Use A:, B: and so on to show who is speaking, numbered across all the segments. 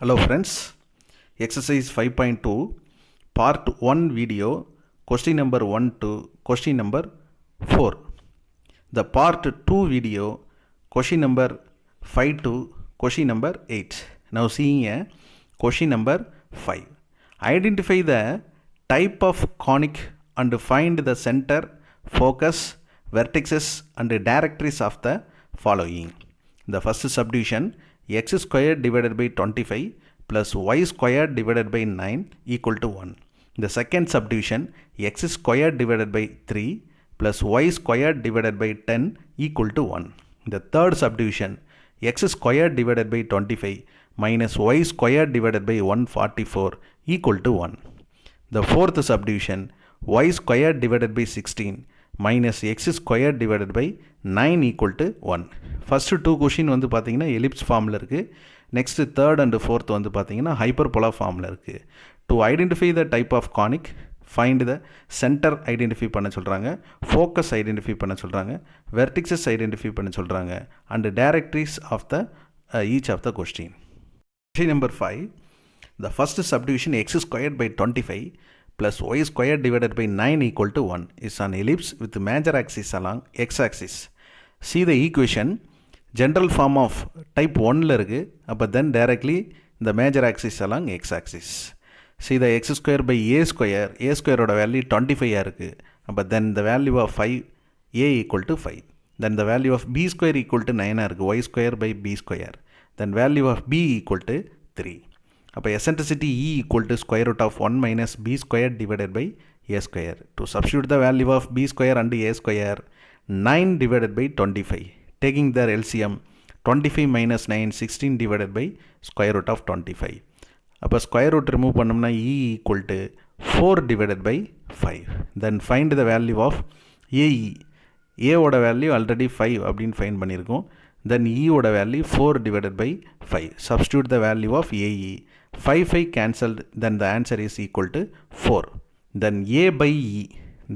A: Hello friends, exercise 5.2 part 1 video question number 1 to question number 4. The part 2 video question number 5 to question number 8. Now seeing a question number 5. Identify the type of conic and find the center, focus, vertices and directories of the following. The first subdivision x squared divided by 25 plus y squared divided by 9 equal to 1. The second subdivision x squared divided by 3 plus y squared divided by 10 equal to 1. The third subdivision x squared divided by 25 minus y squared divided by 144 equal to 1. The fourth subdivision y squared divided by 16 minus x squared divided by 9 equal to 1. First two question வந்து பார்த்தீங்கன்னா ellipse ஃபார்மில் இருக்குது. Next third and fourth வந்து பார்த்தீங்கன்னா hyperbola ஃபார்மில் இருக்குது. To identify the type of conic, find the centre identify பண்ண சொல்கிறாங்க, ஃபோக்கஸ் ஐடென்டிஃபை பண்ண சொல்கிறாங்க, வெர்டிக்ஸஸ் ஐடென்டிஃபை பண்ண சொல்கிறாங்க and directrix of the each of the question. Question number 5. The first subdivision x squared by 25 plus y squared divided by 9 equal to 1 is an ellipse with major axis along x-axis. See the equation. General form of type 1ல இருக்கு. அப்போ then directly the major axis along x-axis. See the x square by a square ஓட value 25 இருக்கு. அப்போ then the value of 5 a equal to 5. Then the value of b square equal to 9 இருக்கு. y square by b square. Then value of b equal to 3. அப்போ eccentricity E equal to square root of 1 minus b square divided by a square. To substitute the value of b square and a square, 9 divided by 25. Taking their LCM, 25 minus 9, 16 divided by square root of 25. அப்போ square root remove பண்ணோம்னா E equal to 4 divided by 5. Then find the value of AE. A ஓட value already 5 அப்படின்னு find பண்ணியிருக்கோம். Then E ஓட value 4 divided by 5. Substitute the value of AE. 5 cancelled, then the answer is equal to 4. Then A by E,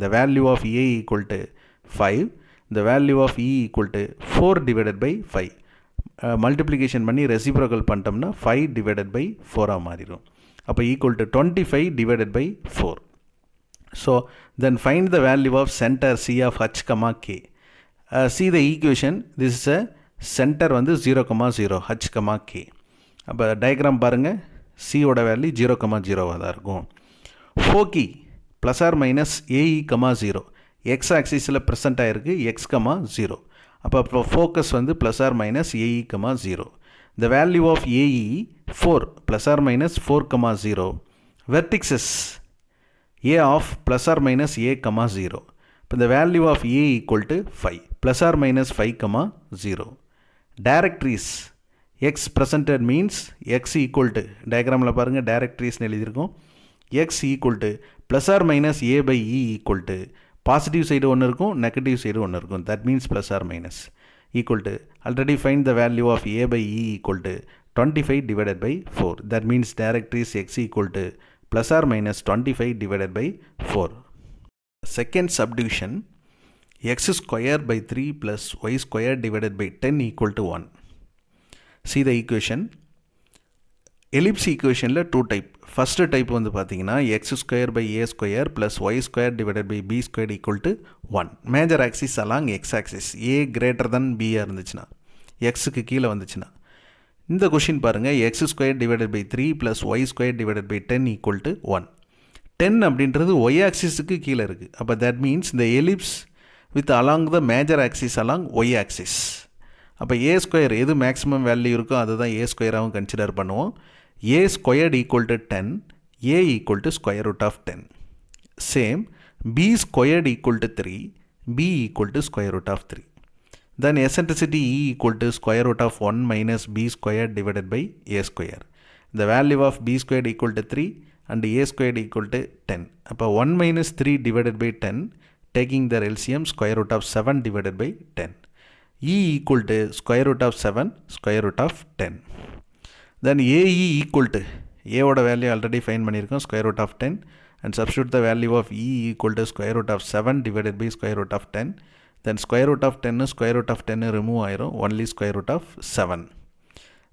A: the value of A equal to 5, the value of E equal to 4 divided by 5. Multiplication பண்ணி reciprocal பண்ணிட்டோம்னா 5 divided by 4 மாறிடும். அப்போ equal to 25 divided by 4. So then find the value of center C of H, K. See the equation. This is a center வந்து 0, 0, H, K. அப்போ diagram பாருங்கள். C ஓட value 0, 0 தான் இருக்கும். Foci plus or minus AE, 0 X ஆக்சிஸில் present ஆகிருக்கு x, 0. அப்போ focus வந்து plus or minus AE, 0. The value of AE 4 plus or minus 4, 0. Vertices A of plus or minus ஏ, 0. இப்போ the value of a equal to 5 plus or minus 5, 0. Directories x presented means x equal to, diagramல பாருங்க directories எழுதியிருக்கோம். x equal to plus or minus a by e equal to positive side ஒன்று இருக்கும், negative side ஒன்று இருக்கும். That means plus or minus equal to, already find the value of a by e equal to 25 divided by 4. That means directories x equal to plus or minus 25 divided by 4. Second subdivision x square by 3 plus y square divided by 10 equal to 1. See the equation. Ellipse equationல 2 type. First type வந்து பார்த்தீங்கன்னா x square by a square plus y square divided by b square equal to 1. Major axis along x axis. a greater than b இருந்துச்சுன்னா, xக்கு கீழே வந்துச்சுன்னா. இந்த question பாருங்கள், x square divided by 3 plus y square divided by 10 equal to 1. 10 அப்படின்றது y axisக்கு கீழே இருக்குது. அப்போ that means the ellipse with along the major axis along y axis. அப்போ a ஸ்கொயர் எது மேக்ஸிமம் வேல்யூ இருக்கோ அதை தான் a ஸ்கொயராகவும் கன்சிடர் பண்ணுவோம். a squared equal to 10, a equal to square root of 10. Same b squared equal to 3, b equal to square root of 3. Then eccentricity E equal to square root of 1 minus b squared divided by a square. The value of b squared equal to 3 and a squared equal to 10. அப்போ 1 minus 3 divided by 10, taking their LCM, square root of 7 divided by 10. E equal to square root of 7 square root of 10. Then AE equal to, A ஓட value already find பண்ணியிருக்கோம், square root of 10, and substitute the value of E equal to square root of 7 divided by square root of 10. Then square root of 10 square root of 10 remove ஆயிரும், only square root of 7.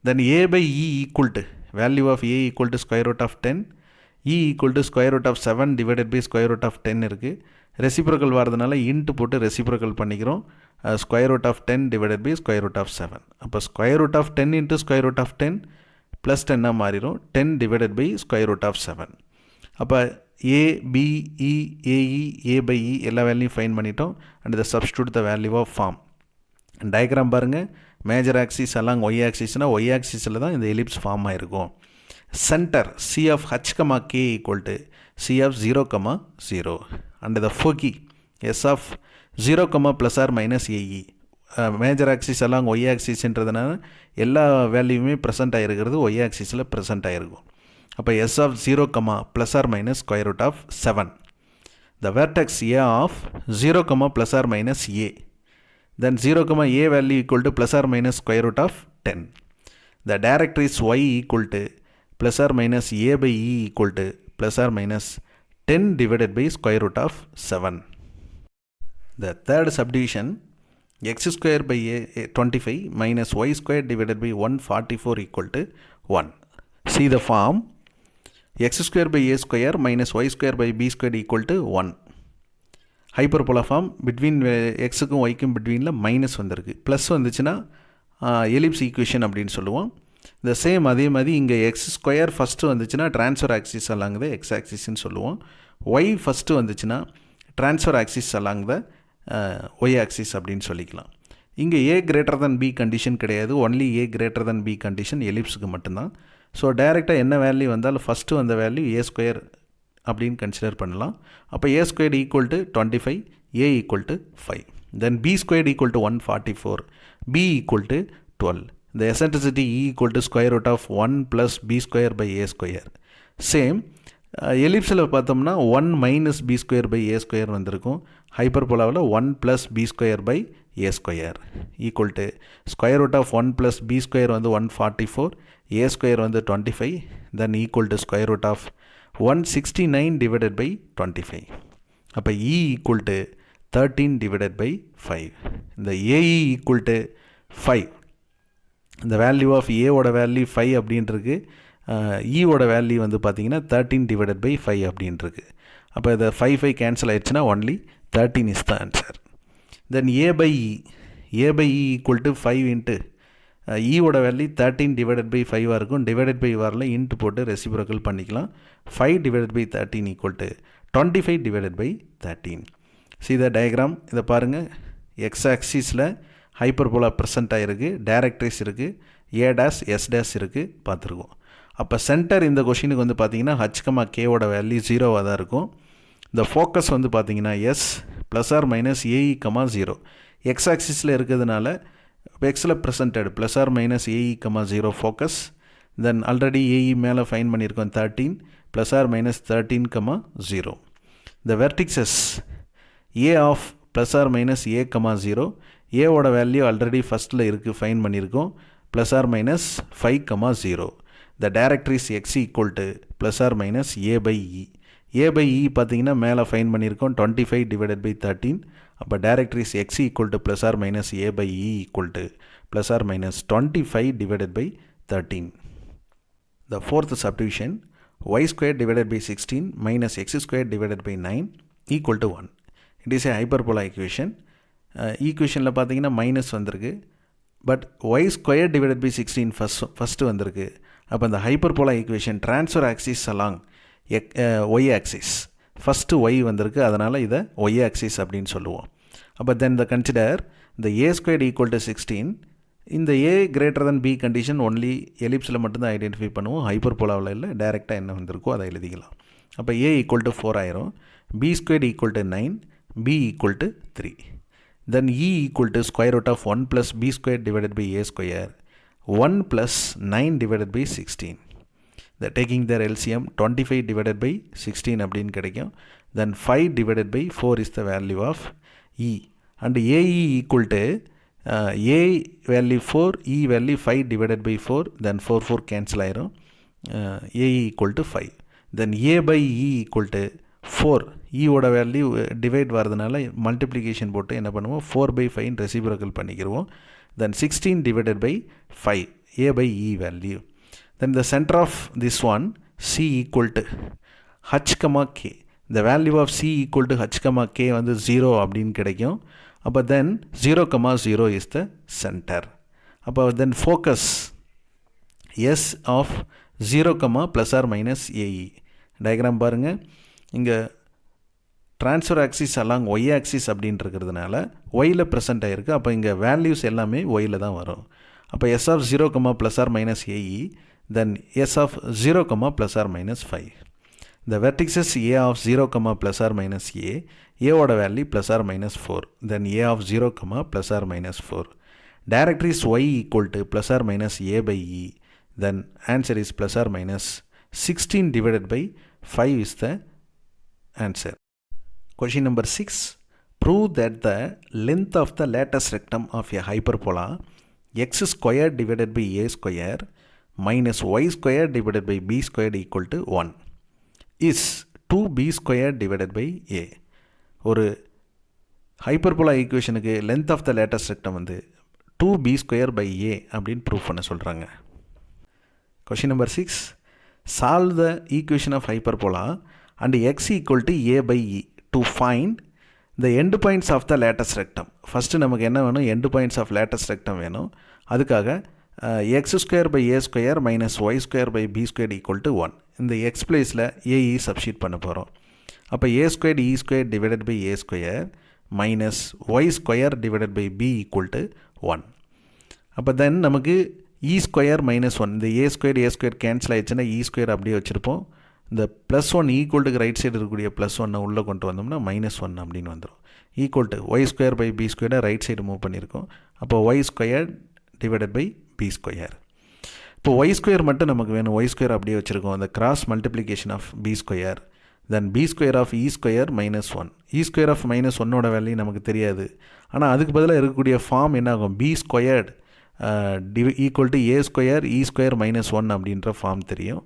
A: Then a by e equal to value of a equal to square root of 10, e equal to square root of 7 divided by square root of 10 இருக்குது. Reciprocal வரதுனால into போட்டு reciprocal பண்ணிக்கிறோம். Square root of 10 divided by square root of 7. அப்போ square root of 10 into square root of 10 plus 10 மாறிடும். 10 divided by square root of 7. அப்போ a b e a e a by இ எல்லா வேல்யூயும் find பண்ணிட்டோம். And இதை substitute the value of form. Diagram பாருங்கள். Major axis எல்லாம் y ஆக்சிஸ்னால் ஒய் ஆக்சிஸில் தான் இந்த எலிப்ஸ் ஃபார்ம் ஆகிருக்கும். Centre C of H, K equal to C of 0, 0. And the foci S of 0, plus or minus AE. Major axis along Y axis என்றதுனால எல்லா வேல்யூமே present ஆகிருக்கிறது Y ஆக்சிஸில் present ஆகிருக்கும். அப்போ S of 0, plus or minus square root of 7. The vertex A of 0, plus or minus A. Then 0, A value equal to plus or minus square root of 10. The directrix Y equal to plus or minus A by E equal to plus or minus 10 divided by square root of 7. The third subdivision, x square by a 25 minus y square divided by 144 equal to 1. See the form, x square by a square minus y square by b square equal to 1. Hyperbola form, between x க்கும் y க்கும் betweenல minus வந்திருக்கு. Plus வந்துச்சுன்னா ellipse equation அப்படின்னு சொல்லுவோம். இந்த same அதே மாதிரி இங்கே எக்ஸ் ஸ்கொயர் ஃபஸ்ட்டு வந்துச்சுன்னா transverse axis along the x ஆக்சிஸ்ன்னு சொல்லுவோம். ஒய் ஃபஸ்ட்டு வந்துச்சுன்னா transverse axis along the y axis அப்படின்னு சொல்லிக்கலாம். இங்கே a greater than b condition கிடையாது. Only a greater than b condition எலிப்ஸுக்கு மட்டும்தான். ஸோ டைரெக்டாக என்ன வேல்யூ வந்தாலும் ஃபஸ்ட்டு வந்த வேல்யூ ஏ ஸ்கொயர் அப்படின்னு கன்சிடர் பண்ணலாம். அப்போ a square equal to 25, a equal to 5. Then b square equal to 144, b equal to 12. The eccentricity E equal to square root of 1 plus B square by A square. Same, ellipsல பார்த்தோம்னா 1 minus B square by A square வந்திருக்கும். ஹைப்பர்போலாவில் 1 plus B square by A square equal to square root of 1 plus B square வந்து 144, A square வந்து 25, then equal to square root of 169 divided by 25. அப்போ E equal to 13 divided by 5. இந்த AE equal to 5. இந்த value of ஏவோட value 5 அப்படின்ட்டுருக்கு. ஈவோட value வந்து பார்த்தீங்கன்னா 13 divided by 5 அப்படின்ட்டுருக்கு. அப்போ இதை 5 கேன்சல் ஆயிடுச்சுன்னா only 13 is the answer. Then a by e equal to 5 into ஈவோட வேல்யூ 13 டிவைடட் பை 5 இருக்கும். டிவைடட் பை வரல இன்ட்டு போட்டு ரெசிப்ரோக்கல் பண்ணிக்கலாம். 5 divided by 13 equal to 25 divided by 13. See the diagram இதை பாருங்கள். எக்ஸ் ஆக்சிஸில் ஹைப்பர்போலா ப்ரெசென்ட் ஆகிருக்கு, டைரக்ட்ரிஸ் இருக்குது, ஏ டேஸ் எஸ் டேஸ் இருக்குது பார்த்துருக்கோம். அப்போ சென்டர் இந்த கொஷினுக்கு வந்து பார்த்தீங்கன்னா H, Kவோட வேல்யூ 0வாக தான் இருக்கும். இந்த ஃபோக்கஸ் வந்து பார்த்தீங்கன்னா S plus or minus AE, 0. X ஆக்சிஸில் இருக்கிறதுனால எக்ஸில் presented plus or minus AE, 0 focus. Then already a e மேலே ஃபைன் பண்ணியிருக்கோம் 13 ப்ளஸ் ஆர் மைனஸ் 13, 0. இந்த vertices A of plus or minus ஏ, 0. ஏவோட வேல்யூ ஆல்ரெடி ஃபஸ்ட்டில் இருக்குது, ஃபைன் பண்ணியிருக்கோம். Plus or minus 5, 0. The directrix x equal to plus or minus a by e. A by e பார்த்தீங்கன்னா மேலே find பண்ணியிருக்கோம் 25 divided by 13. அப்போ directrix x equal to plus or minus a by e equal to plus or minus 25 divided by 13. The fourth subdivision y square divided by 16 minus x square divided by 9 equal to 1. It is a hyperbola equation. ஈக்குவேஷனில் பார்த்தீங்கன்னா minus வந்திருக்கு. But y square divided by 16 first வந்திருக்கு. அப்போ இந்த hyperbola equation transfer axis along y axis first Y வந்திருக்கு. அதனால் இதை Y axis அப்படின்னு சொல்லுவோம். அப்போ தென் த கன்சிடர் இந்த ஏ ஸ்கொயர் ஈக்குவல் டு 16. இந்த a greater than b condition only எலிப்ஸில் மட்டும்தான் ஐடென்டிஃபை பண்ணுவோம். ஹைப்பர்போலாவில் இல்லை, டைரெக்டாக என்ன வந்திருக்கோ அதை எழுதிக்கலாம். அப்போ ஏ ஈக்குவல் டு 4 ஆயிரும். B square equal to 9, b equal to 3. Then E equal to square root of 1 plus B square divided by A square, 1 plus 9 divided by 16. The taking their LCM 25 divided by 16 அப்படின்னு கிடைக்கும். Then 5 divided by 4 is the value of E. And AE equal to A value 4, E value 5 divided by 4, then 4 cancel ஆயிரும். AE equal to 5. Then A by E equal to 4. ஈவோட value divide வரதுனால multiplication போட்டு என்ன பண்ணுவோம் 4/5 reciprocal பண்ணிக்கிடுவோம். Then 16 divided by 5 a by e value. Then the center of this one, C equal to H comma K. The value of C equal to H comma K வந்து 0 அப்படின்னு கிடைக்கும். அப்போ then 0 comma 0 is the center. அப்போ then focus S of 0 comma plus or minus AE. Diagram பாருங்கள், இங்கே transfer axis along y axis அப்படின்னு இருக்கிறதுனால while present ஆகிருக்கு. அப்போ இங்கே வேல்யூஸ் எல்லாமே ஒயில் தான் வரும். அப்போ S of 0 comma plus or minus AE, then S of 0 comma plus or minus 5. The vertices A of 0 comma plus or minus A, A ஓட value plus or minus 4, then A of 0 comma plus or minus 4. Directories Y equal to plus or minus A by E, then answer is plus or minus 16 divided by 5 is the answer. Question number 6. Prove that the length of the lattice rectum of a hyperbola x squared divided by a square minus y squared divided by b squared equal to 1 is 2b squared divided by a. ஒரு hyperbola ஈக்குவேஷனுக்கு length of the latus rectum வந்து 2b square by a அப்படின்னு prove பண்ண சொல்கிறாங்க. Question number 6. Solve the equation of hyperbola and x equal to a by e to find the end points of the latus rectum. First நமக்கு என்ன வேணும், end points of latus rectum வேணும். அதுக்காக x square by a square minus y square by b square equal to 1. இந்த X பிளேஸில் a e substitute பண்ண போகிறோம். அப்போ a square e square divided by a square minus y square divided by b equal to 1. அப்போ தென் நமக்கு இ square minus 1, இந்த ஏ square cancel ஆகிடுச்சுன்னா இ square அப்படியே வச்சுருப்போம். இந்த ப்ளஸ் 1 ஈக்குவல்ட்டுக்கு ரைட் சைடு இருக்கக்கூடிய ப்ளஸ் 1 உள்ளே கொண்டு வந்தோம்னா மைனஸ் 1 அப்படின்னு வந்துடும். Equal to y square by b ஸ்கொயரை ரைட் சைடு மூவ் பண்ணியிருக்கோம். அப்போ y square divided by b square. இப்போ ஒய் ஸ்கொயர் மட்டும் நமக்கு வேணும், ஒய் ஸ்கொயர் அப்படியே வச்சுருக்கோம். அந்த cross multiplication of b square, then b square of e square minus 1. E square of minus 1ஓட வேல்யூ நமக்கு தெரியாது. ஆனால் அதுக்கு பதிலாக இருக்கக்கூடிய ஃபார்ம் என்ன ஆகும், b squared equal to a square e square minus 1 அப்படின்ற ஃபார்ம் தெரியும்.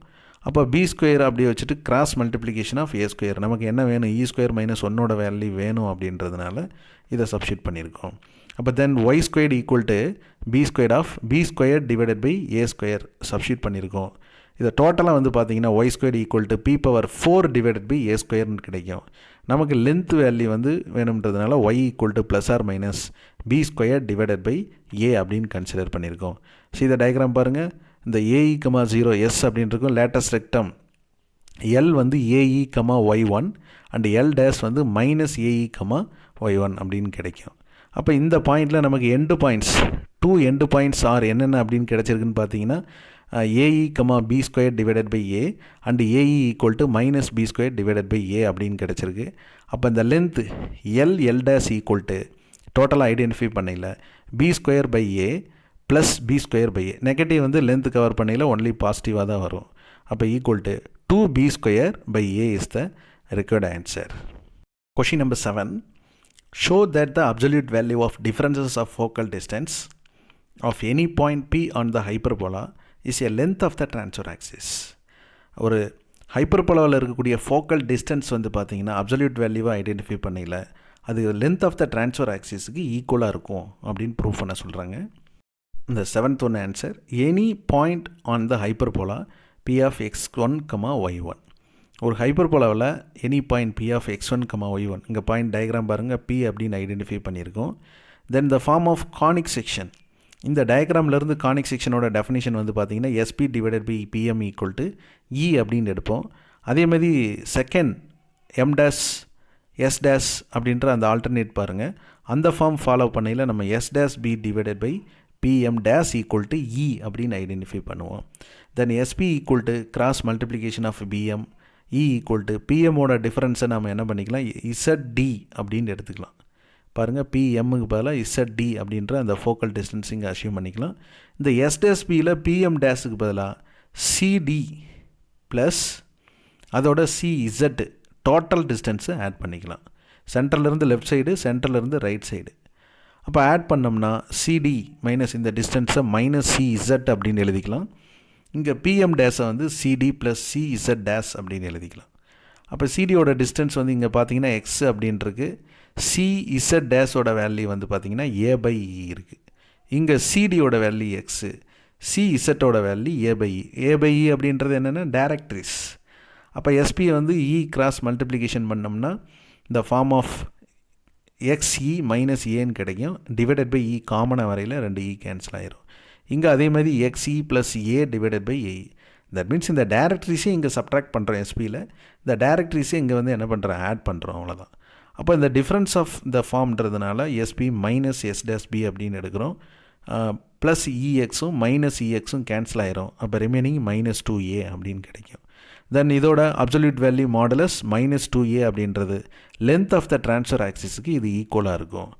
A: அப்போ பி ஸ்கொயர் அப்படியே வச்சுட்டு cross multiplication of a square, நமக்கு என்ன வேணும், இ ஸ்கொயர் மைனஸ் 1ஓட வேல்யூ வேணும் அப்படின்றதுனால இதை சப்ஸ்டியூட் பண்ணியிருக்கோம். அப்போ then y square equal to b square of b square divided by a square substitute பண்ணியிருக்கோம். இதை டோட்டலாக வந்து பார்த்தீங்கன்னா y square equal to b power 4 divided by a ஸ்கொயர்னு கிடைக்கும். நமக்கு லென்த் வேல்யூ வந்து வேணுன்றதுனால y equal to plus or minus b square divided by a அப்படின்னு கன்சிடர் பண்ணியிருக்கோம். ஸோ இதை டயக்ராம் பாருங்கள். இந்த ஏஇ கமா 0 எஸ் அப்படின்றிருக்கும். லேட்டஸ்ட் ரெக்டம் எல் வந்து ஏஇ கமா ஒய்1 அண்ட் எல் டேஸ் வந்து மைனஸ் ஏஇ கமா ஒய்1 அப்படின்னு கிடைக்கும். அப்போ இந்த பாயிண்டில் நமக்கு end points 2 end points are என்னென்ன அப்படின்னு கிடச்சிருக்குன்னு பார்த்தீங்கன்னா a e comma b square divided by a and a e equal to minus b square divided by a அப்படின்னு கிடச்சிருக்கு. அப்போ இந்த length L dash equal to டோட்டலாக ஐடென்டிஃபை பண்ணல b square by a plus b square by a. Negative வந்து length cover பண்ணல only பாசிட்டிவாக தான் வரும். அப்போ equal to 2b square by a is the required answer. Question number 7. Show that the absolute value of differences of focal distance of any point P on the hyperbola is a length of the transverse axis. ஒரு ஹைப்பர்போலாவில் இருக்கக்கூடிய focal distance வந்து பார்த்தீங்கன்னா absolute வேல்யூவை identify பண்ணல, அது length of the transverse ஆக்சிஸுக்கு ஈக்குவலாக இருக்கும் அப்படின்னு ப்ரூவ் பண்ண சொல்கிறாங்க. இந்த 7th one answer, any point on the hyperbola P of x1, y1. ஒரு ஹைப்பர்போலாவில் any point P of x1, y1, இங்கே பாயிண்ட் டயக்ராம் பாருங்கள், P அப்படின்னு ஐடென்டிஃபை பண்ணியிருக்கோம். Then the form of conic section, இந்த டயக்ராம்லேருந்து கானிக் செக்ஷனோட டெஃபினிஷன் வந்து பார்த்திங்கன்னா SP divided by PM equal to E அப்படின்னு எடுப்போம். அதேமாதிரி second M days S days அப்படின்ற அந்த ஆல்டர்னேட் பாருங்கள், அந்த ஃபார்ம் ஃபாலோ பண்ணையில் நம்ம S dash B divided by PM dash equal to E அப்படின்னு ஐடென்டிஃபை பண்ணுவோம். Then SP equal to cross multiplication of BM, E equal to பிஎம்மோட டிஃப்ரென்ஸை நம்ம என்ன பண்ணிக்கலாம், ZD அப்படின்னு எடுத்துக்கலாம். பாருங்கள், பிஎம்முக்கு பதிலாக ZD அப்படின்ற அந்த ஃபோக்கல் டிஸ்டன்ஸ் இங்கே அசியூம் பண்ணிக்கலாம். இந்த SDSBயில் PM டேஸுக்கு பதிலாக CD ப்ளஸ் அதோட CZ டோட்டல் டிஸ்டன்ஸை ஆட் பண்ணிக்கலாம். சென்டர்லேருந்து லெஃப்ட் சைடு, சென்டர்லேருந்து ரைட் சைடு. அப்போ ஆட் பண்ணோம்னா CD மைனஸ் இந்த டிஸ்டன்ஸை மைனஸ் CZ அப்படின்னு எழுதிக்கலாம். இங்கே PM டேஸை வந்து CD ப்ளஸ் CZ டேஸ் அப்படின்னு எழுதிக்கலாம். அப்போ CDயோட டிஸ்டன்ஸ் வந்து இங்கே பார்த்தீங்கன்னா X அப்படின்ட்டுருக்கு. CZ டேஸோட வேல்யூ வந்து பார்த்திங்கன்னா A/E இருக்குது. இங்கே CDயோட வேல்யூ X, சி இசட்டோட value a by e. A by e அப்படின்றது என்னென்னா டைரக்ட்ரிஸ். அப்போ எஸ்பியை வந்து இ கிராஸ் மல்டிப்ளிகேஷன் பண்ணோம்னா இந்த ஃபார்ம் ஆஃப் எக்ஸ்இ மைனஸ் ஏன்னு கிடைக்கும். டிவைடட் பை இ காமனாக வரையில் 2 இ கேன்சல் ஆயிரும். இங்கே அதே மாதிரி x e plus a divided by a e. That means இந்த டைரக்ட்ரிஸே இங்கே சப்ட்ராக்ட் பண்ணுறோம் எஸ்பியில். இந்த டைரக்ட்ரிஸே இங்கே வந்து என்ன பண்ணுறோம், ஆட் பண்ணுறோம், அவ்வளோதான். அப்போ இந்த டிஃப்ரென்ஸ் ஆஃப் த ஃபார்ம்ன்றதுனால SP minus S dash P அப்படின்னு எடுக்கிறோம். ப்ளஸ் இஎக்ஸும் மைனஸ் இஎக்ஸும் கேன்சல் ஆயிரும். அப்போ ரிமைனிங் மைனஸ் 2a அப்படின்னு கிடைக்கும். தென் இதோட absolute value modulus minus 2a அப்படின்றது லென்த் ஆஃப் த ட்ரான்ஸ்ஃபர் ஆக்சிஸுக்கு இது ஈக்குவலாக இருக்கும்.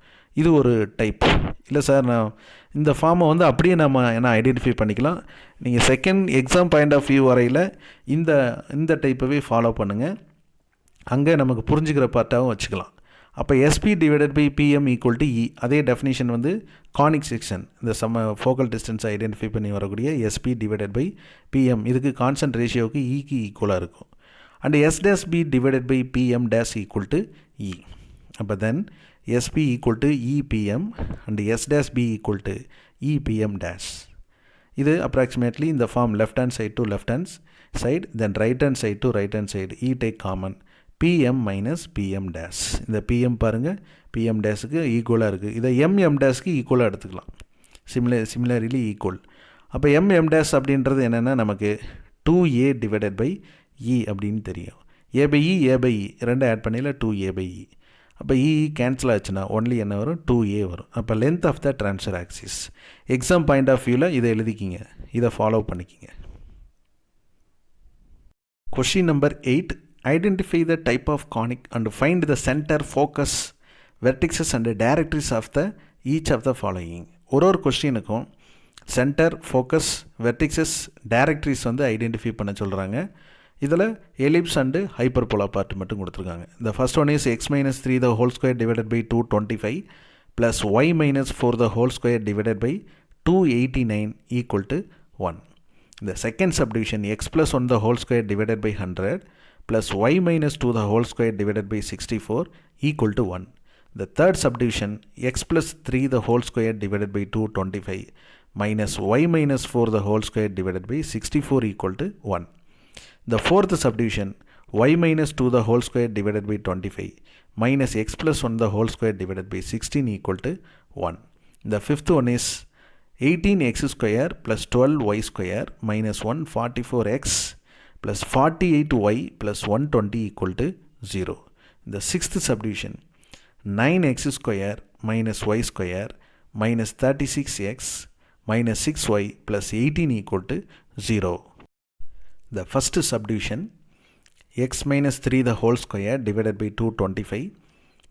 A: இது ஒரு டைப். இல்லை சார், நான் இந்த ஃபார்மை வந்து அப்படியே நம்ம என்ன ஐடென்டிஃபை பண்ணிக்கலாம். நீங்கள் second exam point of view வரையில் இந்த டைப்பவே ஃபாலோ பண்ணுங்கள். அங்கே நமக்கு புரிஞ்சுக்கிற பார்ட்டாகவும் வச்சுக்கலாம். அப்போ SP divided by PM equal to e. அதே டெஃபினிஷன் வந்து கானிக் செக்ஷன், இந்த ஃபோக்கல் டிஸ்டன்ஸை ஐடென்டிஃபை பண்ணி வரக்கூடிய எஸ்பி டிவைடட் பை பிஎம், இதுக்கு கான்ஸ்டன்ட் ரேஷியோவுக்கு இக்கு ஈக்குவலாக இருக்கும். And S dash P divided by PM dash equal to e. அப்போ then SP equal to e PM and S dash P equal to e PM dash. இது அப்ராக்சிமேட்லி இந்த form left hand side to left hand side, then right hand side to right hand side, E take common, PM minus PM dash. இந்த PM பாருங்கள் PM டேஷுக்கு ஈக்குவலாக இருக்குது. இதை MM டேஷ்க்கு ஈக்குவலாக எடுத்துக்கலாம். சிமிலரிலி equal. அப்போ எம்எம் டேஷ் அப்படின்றது என்னென்னா நமக்கு 2a டிவைடட் பை இ அப்படின்னு தெரியும். ஏ பை இ ரெண்டு ஆட் பண்ணியில் 2a பை இ. அப்போ இ கேன்சல் ஆச்சுன்னா ஒன்லி என்ன வரும், 2a வரும். அப்போ length of the transfer axis. Exam point of வியூவில் இதை எழுதிக்கிங்க, இதை ஃபாலோ பண்ணிக்கிங்க. Question number 8. Identify the type of conic and find the center, focus, vertices and directories of the each of the following. ஒரு கொஸ்டினுக்கும் centre, focus, வெர்டிக்ஸஸ், directrix வந்து identify பண்ண சொல்கிறாங்க. இதில் எலிப்ஸ் அண்டு ஹைப்பர்போலா பார்ட் மட்டும் கொடுத்துருக்காங்க. The first one is x minus 3 the whole square divided by 225 plus y minus 4 the whole square divided by 289 equal to 1. The second subdivision x plus 1 the whole square divided by 100 plus y minus 2 the whole square divided by 64 equal to 1. The third subdivision x plus 3 the whole square divided by 225 minus y minus 4 the whole square divided by 64 equal to 1. The fourth subdivision y minus 2 the whole square divided by 25 minus x plus 1 the whole square divided by 16 equal to 1. The fifth one is 18x square plus 12y square minus 144x plus 48y plus 120 equal to 0. The sixth subdivision 9x square minus y square minus 36x minus 6y plus 18 equal to 0. The first subdivision x minus 3 the whole square divided by 225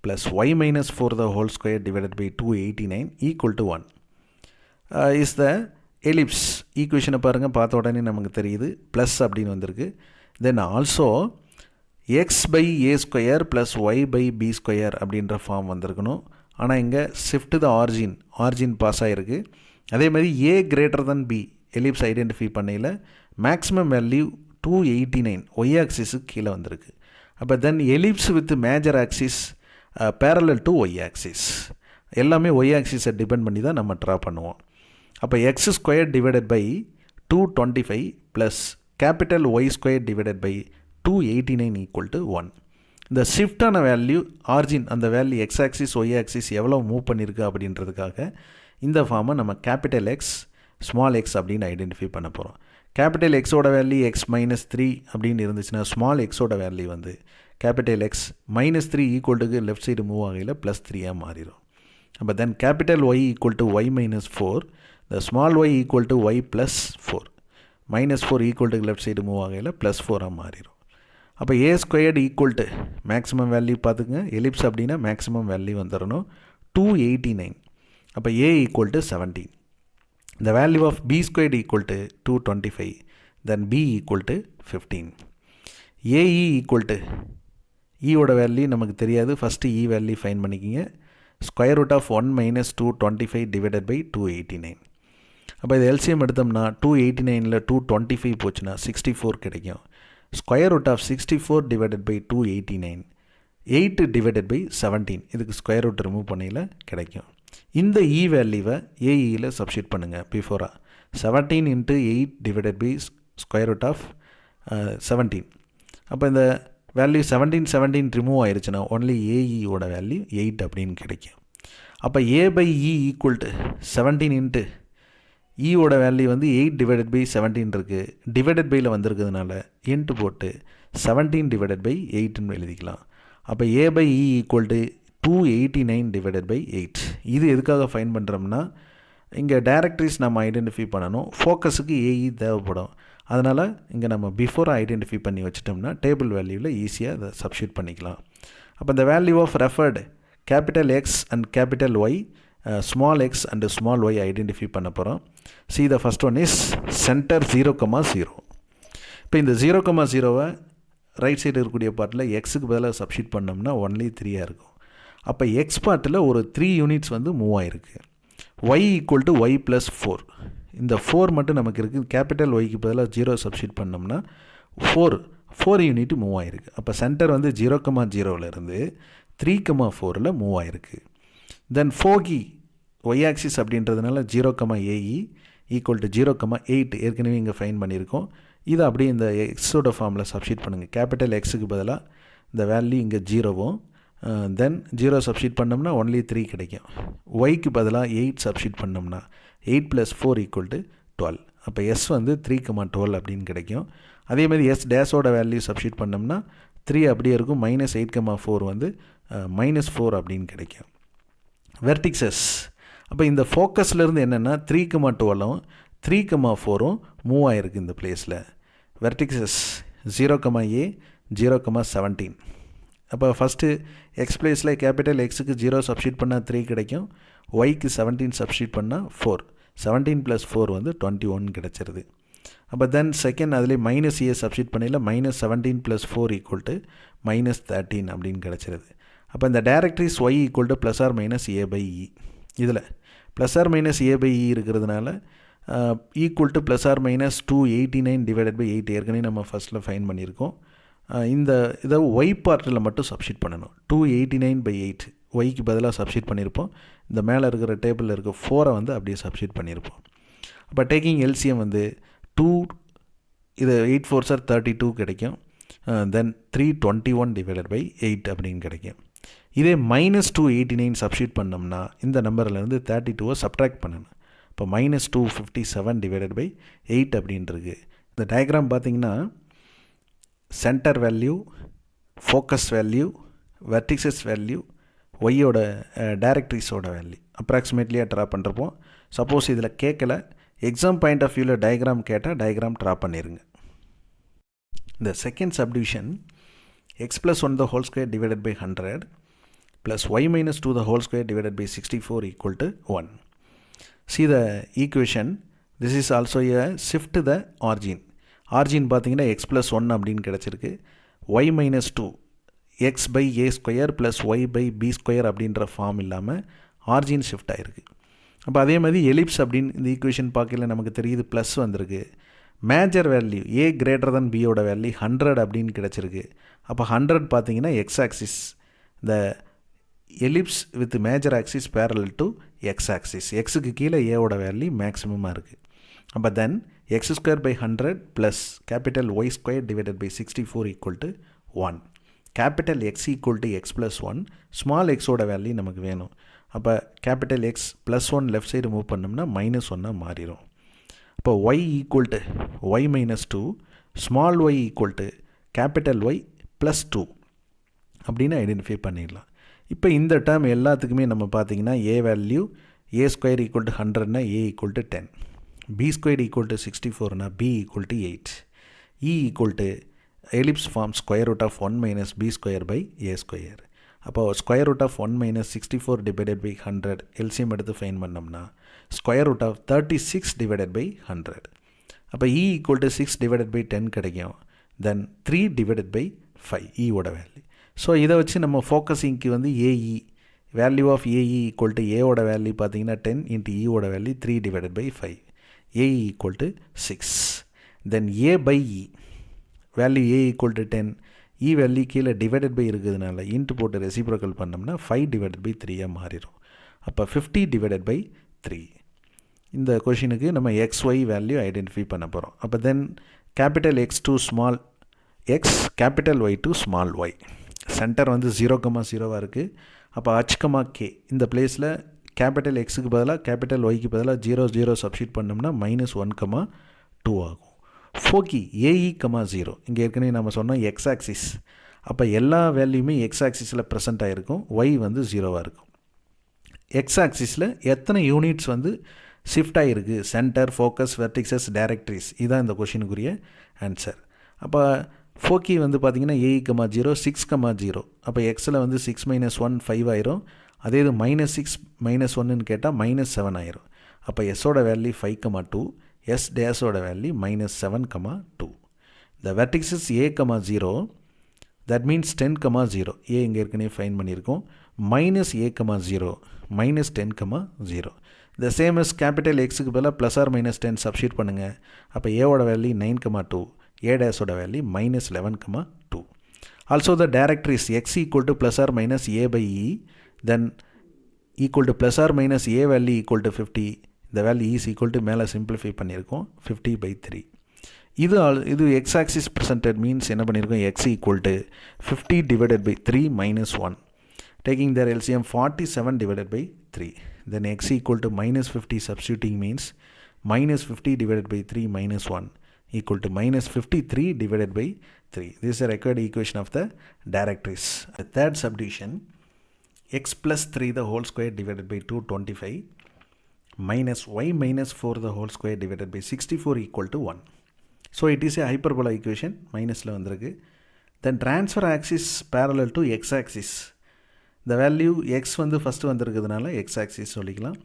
A: plus y minus 4 the whole square divided by 289 equal to 1 is the ellipse. ஈக்குவேஷனை பாருங்கள், பார்த்த உடனே நமக்கு தெரியுது plus அப்படின்னு வந்திருக்கு. Then also x by a square plus y by b square அப்படின்ற form வந்திருக்கணும். ஆனால் இங்கே ஷிஃப்ட் த ஆர்ஜின் பாஸ் ஆகிருக்கு. அதே மாதிரி a greater than b ellipse identify பண்ணையில் மேக்ஸிமம் வேல்யூ 289 ஒய் ஆக்சிஸுக்கு கீழே வந்திருக்கு. அப்போ தென் ellipse with major axis parallel to y axis. எல்லாமே ஒய் ஆக்சிஸை டிபெண்ட் பண்ணி தான் நம்ம ட்ரா பண்ணுவோம். அப்போ x square divided by 225 plus capital y square divided by 289 equal to 1. இந்த ஷிஃப்டான வேல்யூ ஆர்ஜின், அந்த value x axis y axis எவ்வளோ மூவ் பண்ணியிருக்கு அப்படின்றதுக்காக இந்த ஃபார்மை நம்ம கேபிட்டல் எக்ஸ் ஸ்மால் எக்ஸ் அப்படின்னு ஐடென்டிஃபை பண்ண போகிறோம். கேபிட்டல் எக்ஸோட வேல்யூ எக்ஸ் மைனஸ் 3 அப்படின்னு இருந்துச்சுன்னா ஸ்மால் எக்ஸோட வேல்யூ வந்து கேபிட்டல் எக்ஸ் மைனஸ் 3 ஈக்குவல்ட்டுக்கு லெஃப்ட் சைடு மூவ் ஆகையில் ப்ளஸ் 3 மாறிடும். அப்போ then capital y equal to y minus 4, the small y equal to y plus 4, minus 4 equal to left side move ஆகையில் plus 4 மாறிடும். அப்போ a squared equal to maximum value பார்த்துங்க, ellipse அப்படின்னா maximum value வந்துடணும் 289. அப்போ a equal to 17. the value of b squared equal to 225, then b equal to 15. ae equal to ஈயோட value நமக்கு தெரியாது, ஃபஸ்ட்டு இ வேல்யூ ஃபைன் பண்ணிக்கிங்க. Square root of 1 minus 225 divided by 289. அப்போ இது LCM எடுத்தோம்னா 289ல் 225 போச்சுன்னா 64 கிடைக்கும். Square root of 64 divided by 289, 8 divided by 17, இதுக்கு ஸ்கொயர் ரூட் ரிமூவ் பண்ணையில் கிடைக்கும். இந்த இ வேல்யூவை ஏஇயில் சப்ஸ்டியூட் பண்ணுங்கள் பிஃபோராக. 17 into 8 divided by square root of 17. அப்போ இந்த வேல்யூ 17 ரிமூவ் ஆயிடுச்சுன்னா ஒன்லி ஏஇயோட வேல்யூ 8 அப்படின்னு கிடைக்கும். அப்போ a by e equal to 17 into ஈயோட வேல்யூ வந்து 8 டிவைடட் பை 17 இருக்குது. டிவைடட் பையில் வந்திருக்கிறதுனால இன்ட்டு போட்டு 17 டிவைடட் பை 8ன்னு எழுதிக்கலாம். அப்போ a by e equal to 289 divided by 8. இது எதுக்காக ஃபைன் பண்ணுறோம்னா இங்கே டைரக்டரிஸ் நம்ம ஐடென்டிஃபை பண்ணணும். ஃபோக்கஸுக்கு ஏஇ தேவைப்படும். அதனால் இங்கே நம்ம பிஃபோர் ஐடென்டிஃபை பண்ணி வச்சிட்டோம்னா டேபிள் வேல்யூவில் ஈஸியாக அதை சப்ஸ்டியூட் பண்ணிக்கலாம். அப்போ இந்த value of referred capital X and capital Y, small x and small y identify பண்ண போகிறோம். See the first one is center 0,0. இப்போ இந்த 0,0வை ரைட் சைடு இருக்கக்கூடிய பார்ட்டில் எக்ஸுக்கு பதிலாக சப்ஸ்டியூட் பண்ணோம்னா ஒன்லி 3 இருக்கும். அப்போ எக்ஸ் பார்ட்டில் ஒரு 3 யூனிட்ஸ் வந்து மூவ் ஆகிருக்கு. Y equal to y plus 4. இந்த 4 மட்டும் நமக்கு இருக்குது. கேபிட்டல் ஒய்க்கு பதிலாக 0 சப்ஸ்டியூட் பண்ணோம்னா 4 யூனிட் மூவ் ஆகிருக்கு. அப்போ சென்டர் வந்து 0,0லேருந்து 3,4ல் மூவ் ஆகிருக்கு. தென் ஃபோகி ஒய் ஆக்சிஸ் அப்படின்றதுனால 0,AE ஈக்குவல் டு 0,8 ஏற்கனவே இங்கே ஃபைன் பண்ணியிருக்கோம். இதை அப்படியே இந்த எக்ஸோட ஃபார்மில் சப்ஸ்டியூட் பண்ணுங்கள். கேபிட்டல் எக்ஸுக்கு பதிலாக இந்த வேல்யூ இங்கே 0வும் தென் 0 சப்ஸ்டியூட் பண்ணோம்னா ஒன்லி 3 கிடைக்கும். ஒய்க்கு பதிலாக 8 சப்ஸ்டியூட் பண்ணோம்னா 8 + 4 ஈக்குவல் டு 12. அப்போ எஸ் வந்து 3,12 அப்படின்னு கிடைக்கும். அதேமாதிரி எஸ் டேஸோட வேல்யூ சப்ஸ்டியூட் பண்ணோம்னா 3 அப்படியே இருக்கும். -8,4 வந்து -4 அப்படின்னு கிடைக்கும். வெர்டிக்ஸஸ் அப்போ இந்த ஃபோக்கஸ்லேருந்து என்னென்னா 3,12ம் 3,4ம் மூவ் ஆகிருக்கு இந்த பிளேஸில். வெர்டிக்ஸஸ் 0,A 0,17. அப்போ ஃபஸ்ட்டு எக்ஸ் பிளேஸில் கேபிட்டல் எக்ஸுக்கு 0 சப்ஸ்டியூட் பண்ணால் 3 கிடைக்கும். ஒய்க்கு 17 சப்ஸ்டியூட் பண்ணால் 4. 17 + 4 வந்து 21 கிடச்சிருது. அப்போ தென் செகண்ட் அதிலே -A சப்ஸ்டியூட் பண்ணியில் -17 + 4 ஈக்குவல் டு -13 அப்படின்னு கிடச்சிருது. அப்போ இந்த directories Y equal to +or-A/E. இதில் +or-A/E இருக்கிறதுனால equal to +or-289 divided by 8 ஏற்கனவே நம்ம ஃபஸ்ட்டில் ஃபைன் பண்ணியிருக்கோம். இந்த இதை ஒய் பார்ட்டில் மட்டும் சப்ஸ்டியூட் பண்ணணும். 289/8 ஒய்க்கு பதிலாக சப்ஸ்டியூட் பண்ணியிருப்போம். இந்த மேலே இருக்கிற டேபிளில் இருக்க 4 வந்து அப்படியே சப்ஸ்டியூட் பண்ணியிருப்போம். அப்போ டேக்கிங் எல்சிஎம் வந்து 2 இது 8 4s are 32 கிடைக்கும். தென் 321 டிவைடட் பை 8 அப்படின்னு கிடைக்கும். இதே -289 சப்ஸ்டியூட் பண்ணோம்னா இந்த நம்பர்லேருந்து 32வை சப்ட்ராக்ட் பண்ணணும். இப்போ -257 டிவைடட் பை 8 அப்படின்றது. இந்த டயக்ராம் பார்த்திங்கன்னா center value, focus value, vertices value, ஒய்யோட டைரக்ட்ரிஸோட வேல்யூ அப்ராக்சிமேட்லியாக ட்ரா பண்ணுறப்போ, சப்போஸ் இதில் கேட்கல எக்ஸாம் பாயிண்ட் ஆஃப் வியூவில் டயக்ராம் கேட்டால் டயக்ராம் ட்ரா பண்ணிடுங்க. இந்த second subdivision x + 1 the whole square divided by 100 plus y - 2 the whole square divided by 64 equal to 1. See the equation. This is also a shift the origin. Origin பார்த்தீங்கன்னா x + 1 அப்படின்னு கிடச்சிருக்கு. y - 2 x by a square plus y by b square அப்படின்ற form இல்லாமல் origin shift ஆகிருக்கு. அப்போ அதே மாதிரி ellipse அப்படின்னு இந்த ஈக்குவேஷன் பார்க்கல நமக்கு தெரியுது ப்ளஸ் வந்திருக்கு. மேஜர் வேல்யூ a > bயோட வேல்யூ 100 அப்படின்னு கிடச்சிருக்கு. அப்போ 100 பார்த்தீங்கன்னா எக்ஸ் ஆக்சிஸ், இந்த ellipse with major axis parallel to x axis. எக்ஸுக்கு கீழே ஏவோட வேல்யூ மேக்ஸிமமாக இருக்குது. அப்போ then x² by 100 plus capital y² divided by 64 equal to 1. Capital X equal to x + 1, small எக்ஸோட வேல்யூ நமக்கு வேணும். அப்போ capital X +1 left side move பண்ணோம்னா -1 மாறிடும். இப்போ y equal to y - 2, small y equal to capital Y +2 அப்படின்னு identify பண்ணிடலாம். இப்போ இந்த டேர்ம் எல்லாத்துக்குமே நம்ம பார்த்திங்கன்னா a value a² equal to 100னா a equal to 10, b² equal to 64னா b equal to 8, e equal to ellipse form √1 - b² by a². அப்போ √1 - 64 டிவைடட் பை 100 எல்சிஎம் எடுத்து ஃபைன் பண்ணோம்னா √36 டிவைடட் பை 100. அப்போ e equal to 6 divided by 10 கிடைக்கும். Then 3 divided by 5 ஈவோட வேல்யூ. So இதை வச்சு நம்ம ஃபோக்கஸிங்க்கு வந்து a e value of a e equal to ஏவோட வேல்யூ பார்த்தீங்கன்னா 10 இன்ட்டு ஈவோட value 3 divided by 5, a e equal to 6. Then a/e value a equal to 10, e value கீழே டிவைடட் பை இருக்கிறதுனால இன்ட்டு போட்டு ரெசிப்ரோக்கல் பண்ணோம்னா 5 டிவைடட் பை 3 மாறிடும். அப்போ 50 டிவைடட் பை 3. இந்த கொஷினுக்கு நம்ம xy வேல்யூ ஐடென்டிஃபை பண்ண போகிறோம். அப்போ then capital X to small x, capital Y to small y. Centre வந்து 0,0 இருக்குது. அப்போ h, k இந்த பிளேஸில் கேபிட்டல் Xக்கு பதிலாக கேபிட்டல் Yக்கு பதிலாக 0 சப்ஸ்டியூட் பண்ணோம்னா -1,2 ஆகும். ஃபோக்கி AE, 0 இங்கே ஏற்கனவே நம்ம சொன்னோம் எக்ஸ் ஆக்சிஸ். அப்போ எல்லா வேல்யூமே எக்ஸ் ஆக்சிஸில் ப்ரெசென்ட் ஆகிருக்கும். y வந்து 0வாக இருக்கும். எக்ஸ் ஆக்சிஸில் எத்தனை யூனிட்ஸ் வந்து ஷிஃப்ட் ஆகிருக்கு, சென்டர், ஃபோக்கஸ், வெர்டிக்ஸஸ், டைரக்ட்ரிஸ், இதுதான் இந்த கொஷினுக்குரிய ஆன்சர். அப்போ ஃபோக்கி வந்து பார்த்திங்கன்னா AE, 0, 6,0. அப்போ எக்ஸில் வந்து 6 - 1 5 ஆயிரும். அதே இது -6 - 1ன்னு கேட்டால் -7 ஆயிரும். அப்போ எஸ்ஸோட வேல்யூ 5,2, எஸ் டேஸோட வேல்யூ -7,2. இந்த வெர்டிக்ஸஸ் A, 0, தட் மீன்ஸ் 10,0. ஏ இங்கே ஏற்கனவே ஃபைன் பண்ணியிருக்கோம். -A, 0, -10,0. இந்த சேம் எஸ் கேபிட்டல் எக்ஸுக்கு பதிலாக +or-10 சப்ஸ்டியூட் பண்ணுங்கள். அப்போ ஏவோட வேல்யூ 9,2, ஏ டேஸோட value -11,2. Also the directrix x = +or-a/e, then equal to +or-a value equal to 50. இந்த வேல்யூ இஸ் ஈக்குவல் டு மேலே சிம்பிளிஃபை பண்ணியிருக்கோம் 50/3. இது எக்ஸ் ஆக்சிஸ் ப்ரெசென்டட் மீன்ஸ் என்ன பண்ணியிருக்கோம், x = 50/3 - 1. Taking their LCM 47/3. Then x = -50 substituting means -50/3 - 1 = -53/3. This is a required equation of the directrix. The third subdivision, x + 3 the whole square divided by 225 minus y - 4 the whole square divided by 64 = 1. So it is a hyperbola equation. மைனஸில் வந்திருக்கு. Then transfer axis parallel to x axis. The value x வந்து first வந்திருக்கிறதுனால x axis சொல்லிக்கலாம்.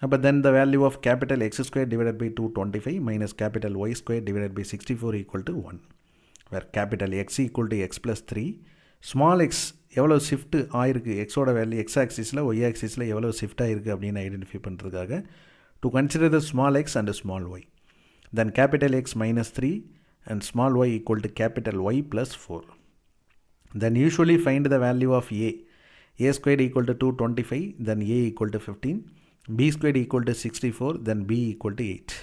A: அப்போ then the value of capital X square divided by 225 minus capital Y square divided by 64 = 1. Where capital X = x + 3. small x எவ்வளோ shift ஆயிருக்கு, எக்ஸோட value x ஆக்சிஸில் y ஆக்சிஸில் எவ்வளோ shift ஆயிருக்கு அப்படின்னு identify பண்ணுறதுக்காக to consider the small x and small y. Then capital X -3 and small y = capital Y + 4. Then usually find the value of A. A squared = 225, then A = 15. B squared = 64, then B = 8.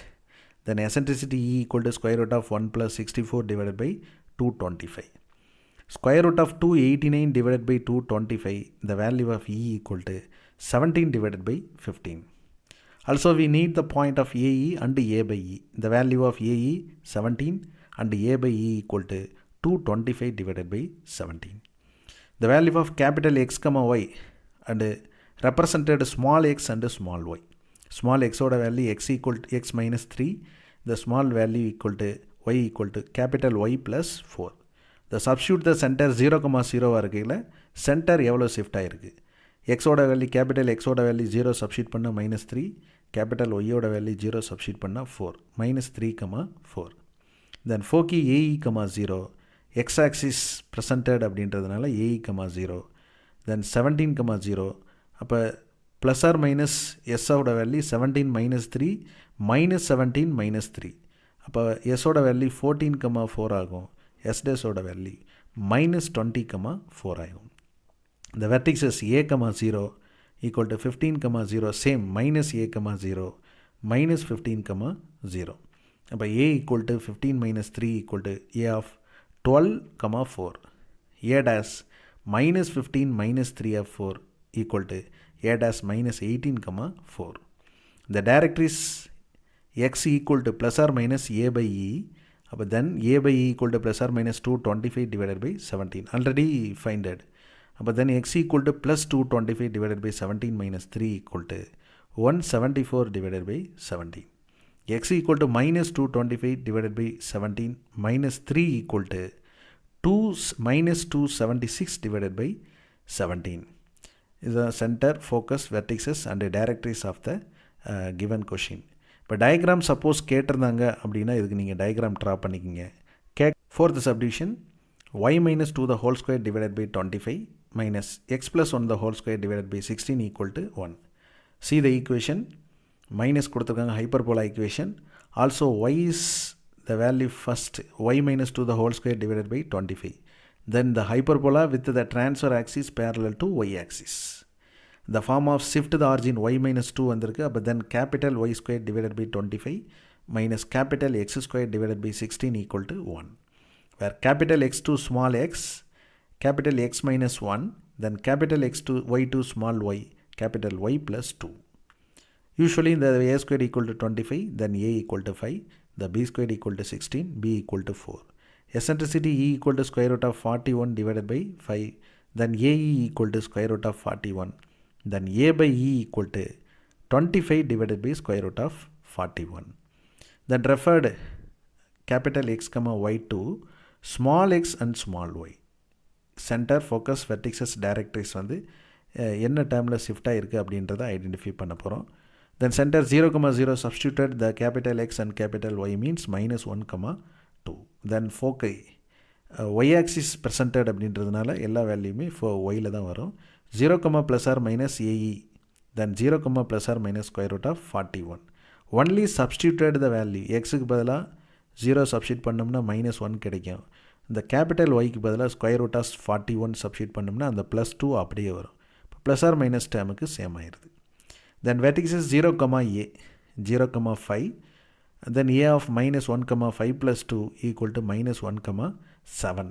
A: Then eccentricity E = square root of 1 + 64 divided by 225. Square root of 289 divided by 225, the value of E = 17 divided by 15. Also we need the point of AE and A/E. The value of AE 17 and A/E = 225 divided by 17. The value of capital X, Y and represented small x and small y. Small x oda value x = x - 3. The small value y = capital Y + 4. The substitute the center 0,0 இருக்கையில் centre எவ்வளோ shift ஆகிருக்கு, எக்ஸோட value capital எக்ஸோட value 0 substitute பண்ணால் -3, capital ஒய்யோட value 0 substitute பண்ணால் 4, -3,4. Then foci AE, 0, x axis presented அப்படின்றதுனால AE, 0. Then 17,0. அப்போ +or- எஸ்ஸோட வேல்யூ 17 - 3 -17 -3. அப்போ எஸ்ஸோட வேல்யூ 14,4 ஆகும். S டேஸோட வேல்யூ -20,4 ஆகும். The vertices A, 0 = 15,0, same -A, 0 -15,0. அப்போ A = 15 - 3 = A of 12,4. A dash -15 - 3 of 4 = A dash -18,4. The directrix x = +or-a/e. அப்போ then A/e = +or-225 divided by 17. Already find it. அப்போ then x = +225 divided by 17 - 3 = 174 divided by 17. x = -225 divided by 17 -3 = -276 divided by 17. Is the center, focus, vertices and directrix of the given question. இப்போ diagram suppose கேட்டிருந்தாங்க அப்படின்னா இதுக்கு நீங்கள் diagram draw பண்ணிக்கிங்க. Fourth subdivision, y - 2 the whole square divided by 25 minus x + 1 the whole square divided by 16 = 1. See the equation, minus கொடுத்துருக்காங்க hyperbola equation. Also y is the value first, y - 2 the whole square divided by 25. Then the hyperbola with the transfer axis parallel to y axis. the form of shift the origin y minus 2 வந்திருக்கு. அப்போ then capital Y square divided by 25 minus capital X square divided by 16 equal to 1. Where capital X2 small x, capital X minus 1, then capital X2 Y2 small y, capital Y plus 2. Usually the A square equal to 25, then A equal to 5, the B square equal to 16, B equal to 4. Eccentricity E equal to square root of 41 divided by 5, then AE equal to square root of 41, then A by E equal to 25 divided by square root of 41. Then referred capital X comma Y2, small x and small y. Center, focus, vertices, directories வந்து என்ன டேர்மில் shift ஆகிருக்கு அப்படின்றத identify பண்ண போகிறோம். Then center 0, 0 substituted the capital X and capital Y means minus 1, 2. Then foci y-axis presented அப்படின்றதுனால எல்லா வேல்யூமே yல தான் வரும். 0, plus or minus AE, then 0, plus or minus square root of 41. Only substituted the value. Xக்கு பதிலாக 0 substitute பண்ணோம்னா minus 1 கிடைக்கும். இந்த capital ஒய்க்கு பதிலாக ஸ்கொயர் ரூட் ஆஃப் 41 சப்ஸ்டியூட் பண்ணோம்னா அந்த ப்ளஸ் 2 அப்படியே வரும். இப்போ ப்ளஸ் ஆர் மைனஸ் டேமுக்கு சேம் ஆயிடுது. Then vertices 0, A 0, 5, then A of minus 1, 5 plus 2 equal to minus 1, 7.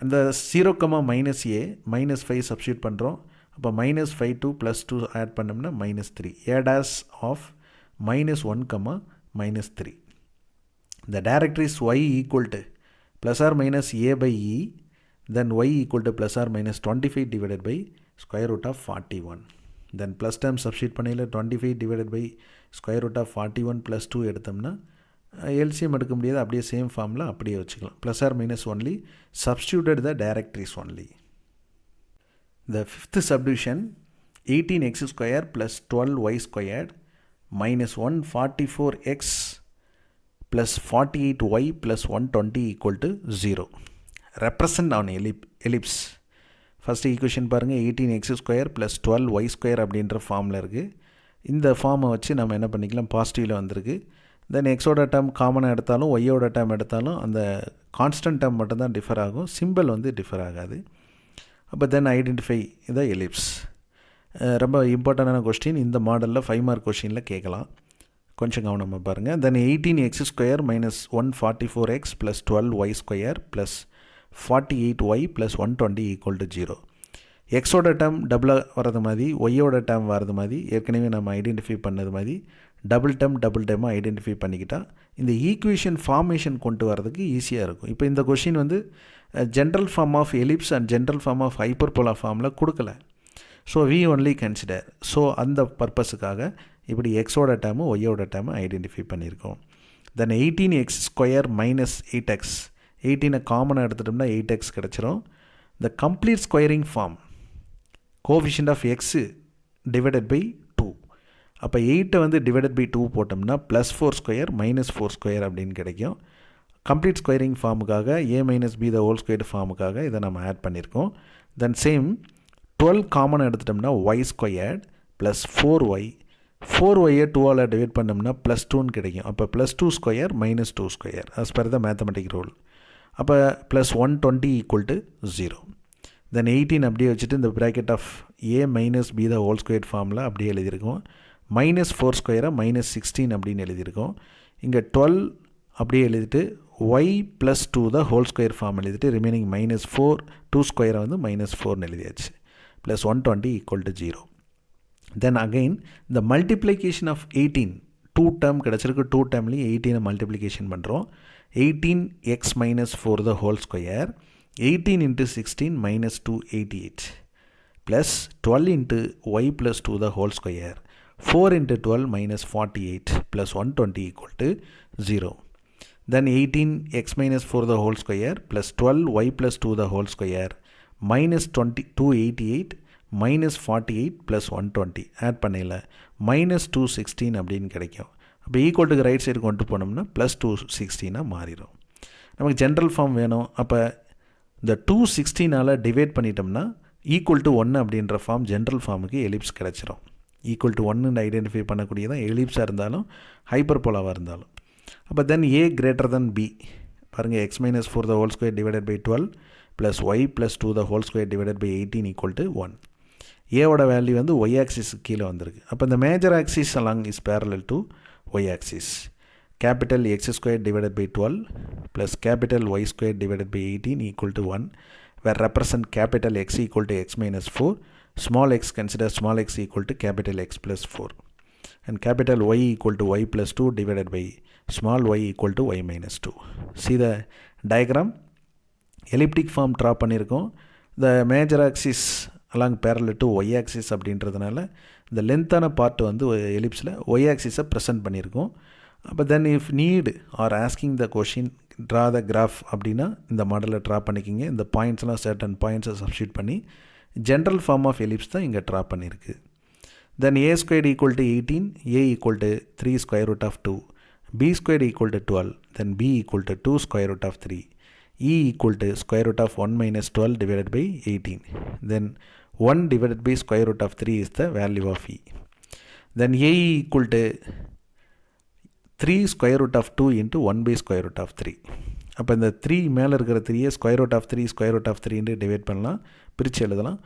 A: அந்த 0, minus A minus 5 சப்ஸ்டியூட் பண்ணுறோம். அப்போ minus 5 2 plus 2 ஆட் பண்ணோம்னா minus 3. A dash of minus 1, minus 3. The directory is y equal to plus or minus A by E, then y equal to plus or minus 25 divided by square root of 41. Then plus term substitute பண்ணையில் 25 divided by square root of 41 plus 2 எடுத்தோம்னா LCM எடுக்க முடியாது, அப்படியே same ஃபார்மில் அப்படியே வச்சுக்கலாம். plus or minus only substituted the directories only. The fifth subdivision 18x square plus 12y squared minus 144x plus 48y plus 120 equal to 0. Represent on ellipse. First equation பாருங்கள், 18x square plus 12y square அப்படின்ற ஃபார்மில் இருக்குது. இந்த ஃபார்மை வச்சு நம்ம என்ன பண்ணிக்கலாம், பாசிட்டிவில் வந்திருக்கு. தென் எக்ஸோட டேர்ம் காமனாக எடுத்தாலும் ஒய்யோட டேர்ம் எடுத்தாலும் அந்த கான்ஸ்டன்ட் டேர்ம் மட்டும்தான் டிஃபர் ஆகும், சிம்பிள் வந்து டிஃபர் ஆகாது. அப்போ தென் ஐடென்டிஃபை த எலிப்ஸ். ரொம்ப இம்பார்ட்டண்டான கொஸ்டின், இந்த மாடலில் 5 மார்க் கொஸ்டினில் கேட்கலாம். கொஞ்சம் கவனமாக பாருங்கள். தென் 18x square minus 144x plus 12y square plus 48y plus 120 equal to 0. எக்ஸோட டேர்ம் டபுளாக வரது மாதிரி ஒய்யோட டேர்ம் வரது மாதிரி ஏற்கனவே நம்ம ஐடென்டிஃபை பண்ணது மாதிரி டபுள் டேர்மாக ஐடென்டிஃபை பண்ணிக்கிட்டால் இந்த ஈக்குவேஷன் ஃபார்மேஷன் கொண்டு வரதுக்கு ஈஸியாக இருக்கும். இப்போ இந்த கொஷின் வந்து general form of ellipse and general form of hyperbola ஃபார்மில் கொடுக்கல. So we only consider. So அந்த பர்பஸுக்காக இப்படி எக்ஸோட டேர்மு ஒய்யோட டேர்மு ஐடென்டிஃபை பண்ணியிருக்கோம். தென் 18x square minus 8x, 18 காமனாக எடுத்துட்டோம்னா 8x கிடச்சிரும். The complete squaring form coefficient of x divided by 2. அப்போ 8 வந்து டிவைடட் பை 2 போட்டோம்னா ப்ளஸ் 4 ஸ்கொயர் மைனஸ் 4 ஸ்கொயர் அப்படின்னு கிடைக்கும். கம்ப்ளீட் ஸ்கொயரிங் ஃபார்முக்காக a minus b the whole squared ஃபார்முக்காக இதை நம்ம ஆட் பண்ணியிருக்கோம். தென் சேம் 12 காமனாக எடுத்துட்டோம்னா y ஸ்கொயர்ட் ப்ளஸ் 4y, 4yயை 2ஆல் டிவைட் பண்ணோம்னா ப்ளஸ் 2ன்னு கிடைக்கும். அப்போ plus 2 square minus 2 square as per the mathematic rule. அப்போ ப்ளஸ் 120 ஈக்குவல் டு 0. தென் 18 அப்படியே வச்சுட்டு இந்த bracket of a minus b the whole square ஃபார்மில் அப்படியே எழுதியிருக்கோம். minus 4 ஸ்கொயரை minus 16 அப்படின்னு எழுதியிருக்கோம். இங்கே 12 அப்படியே எழுதிட்டு y plus 2 the whole square form எழுதிட்டு ரிமைனிங் minus 4 2 ஸ்கொயரை வந்து minus 4ன்னு எழுதியாச்சு. Plus 120 equal to 0. Then again the multiplication of 18, 2 term கிடச்சிருக்கு, 2 termலையும் 18 மல்டிப்ளிகேஷன் பண்ணுறோம். 18x minus 4 the whole square, 18 into 16 minus 288 plus 12 into y plus 2 the whole square, 4 into 12 minus 48 plus 120 equal to 0. Then 18x minus 4 the whole square plus 12y plus 2 the whole square minus 288 minus 48 plus 120 add பண்ணல minus 216 அப்படின்னு கிடைக்கும். அப்போ ஈக்குவல்ட்டுக்கு right side கொண்டு போனோம்னா plus 216 மாறிடும். நமக்கு general form வேணும். அப்போ இந்த 216ஆல் டிவைட் பண்ணிட்டோம்னா ஈக்குவல் டு 1 அப்படின்ற ஃபார்ம் ஜென்ரல் ஃபார்முக்கு எலிப்ஸ் கிடச்சிரும். ஈக்குவல் டு 1 ஐடென்டிஃபை பண்ணக்கூடியதான் எலிப்ஸாக இருந்தாலும் ஹைப்பர்போலாவாக இருந்தாலும். அப்போ தென் a greater than b, பாருங்கள் x minus 4 the whole square divided by 12 plus y plus 2 the whole square divided by 18 equal to 1. ஏவோட வேல்யூ வந்து ஒய் ஆக்சிஸுக்கு கீழே வந்திருக்கு. அப்போ இந்த major axis along is parallel to y axis. Capital X squared divided by 12 plus capital Y squared divided by 18 equal to 1, where represent capital X equal to X minus 4, small x consider small x equal to capital X plus 4, and capital Y equal to Y plus 2 divided by small y equal to Y minus 2. See the diagram? Elliptic form draw பண்ணியிருக்கோம். The major axis along parallel to Y axis அப்படின்றதுனால இந்த லென்த்தான part வந்து எலிப்ஸில் Y axis present பண்ணியிருக்கோம். But then if need or asking the question, draw the graph அப்படின்னா இந்த மாடலை draw பண்ணிக்கிங்க. இந்த பாயிண்ட்ஸ்லாம் certain பாயிண்ட்ஸை சப்ஸ்டியூட் பண்ணி ஜென்ரல் ஃபார்ம் ஆஃப் எலிப்ஸ் தான் இங்கே ட்ரா பண்ணியிருக்கு. தென் a squared equal to 18, a equal to 3 square root of 2, b squared equal to 12, then b equal to 2 square root of 3, e equal to square root of 1 minus 12 divided by 18. Then 1 divided by square root of 3 is the value of e. Then a equal to 3 square root of 2 into 1 by square root of 3. அப்போ இந்த 3 மேலே இருக்கிற 3 square root of 3 square root of 3 divide பண்ணலாம், பிரித்து எழுதலாம்.